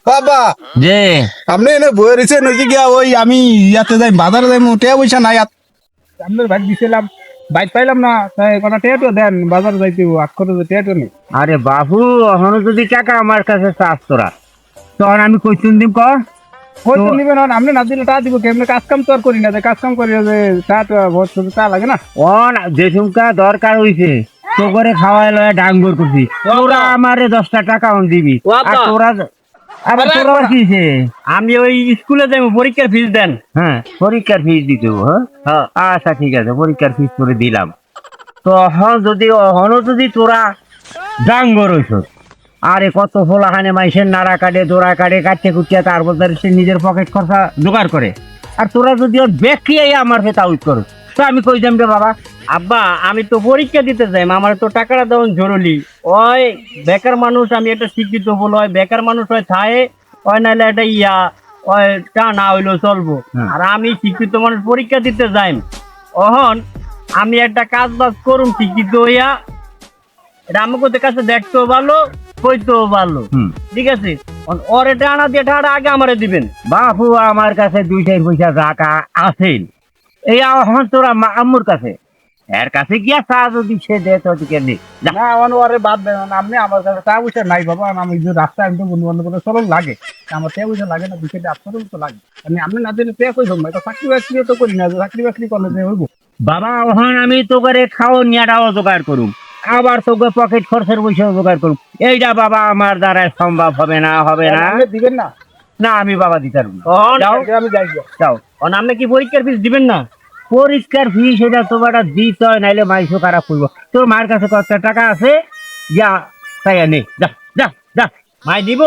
বাবা যে আপনি এনে বয়ে রয়েছেন ওই গিয়া ওই আমি ইয়াতে যাই বাজারে যাই টেয়া পয়সা নাই আপনার ভাগ দিছিলাম বাইক পাইলাম না তাই কটা টেয়াটো দেন বাজারে যাইতে আট করে টেয়াটো নেই আরে বাবু এখনো যদি টাকা আমার কাছে চাস তোরা তখন আমি কইতুন দিম কর হয়তো তো- নিবেন আপনি না দিলে টা দিব কেমনে কাজ কাম তো আর করি না যে কাজ কাম করি যে টা তো বহুত শুধু টা লাগে না অন যেসুমকা দরকার হইছে তো করে খাওয়াই লয় ডাঙ্গর করছি তোরা আমারে 10টা টাকা দিবি আর তোরা আবার তোরা আবার কিছে আমি ওই স্কুলে যাই পরীক্ষার ফিস দেন। হ্যাঁ পরীক্ষার ফিস দিতে হবে, হ্যাঁ আচ্ছা ঠিক আছে পরীক্ষার ফিস করে দিলাম তো অহনো যদি তোরা ডাঙ্গর হইছ আরে কত ফোলাখানে মাইসের নাড়া কাটে দোড়া কাটে কাটতে কুটিয়া তারপর সে নিজের পকেট খরচা জোগাড় করে আর তোরা যদি ওর বেকিয়ে আমার ফেতা উইট করো তো আমি কই যাম রে বাবা আব্বা আমি তো পরীক্ষা দিতে যাই আমার তো টাকাটা দেওয়ান জরুরি। ওই বেকার মানুষ, আমি একটা শিক্ষিত বল হয় বেকার মানুষ হয় থায়ে ওই নাইলে একটা ওই টা না হইলেও চলবো। হ্যাঁ। আর আমি শিক্ষিত মানুষ পরীক্ষা দিতে যাই অহন আমি একটা কাজ বাজ করুম শিক্ষিত হইয়া, এটা আমাকে কাছে দেখতেও ভালো কইতেও ভালো। হুম ঠিক আছে, ওর এটা আনা দিয়ে টাকাটা আগে আমারে দিবেন। বাপু আমার কাছে 2 পয়সা টাকা আছে এই এখন তোরা আম্মুর কাছে এর কাছে গিয়া চা যদি সে দে তো দিকে নে যা। না আমার ওরে বাদ দেন আপনি আমার কাছে টা পয়সা নাই বাবা আমি যে রাস্তায় আমি তো বন্ধু বান্ধব করে চলন লাগে আমার টেয়া পয়সা লাগে না বিষয়টা আপনারও তো লাগে আপনি না দিলে টেয়া কই ধরবো এটা চাকরি বাকরি তো করি না চাকরি বাকরি করলে যে হইব বাবা ওখান আমি তো করে খাও নিয়াটাও জোগাড় করুম আবার তোকে পকেট খরচের পয়সাও জোগাড় করুম এইটা বাবা আমার দ্বারা সম্ভব হবে না আপনি দিবেন না না আমি বাবা দিতে পারবো না। অহন যাও আমি যাই যাও আপনি কি পরীক্ষার ফিস দিবেন না? পরিষ্কার ফি সেটা তোমার দিতে হয় নাইলে মাইসো খারাপ করবো তোর মার কাছে কত টাকা আছে যা তাই নে যা যা যা মাই দিব।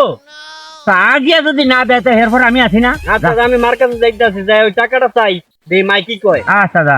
তা গিয়া যদি না দেয় তো এরপর আমি আছি না আচ্ছা আমি মার কাছে যাইতেছি যাই ওই টাকাটা চাই দেই মাই কি কয়। আচ্ছা যা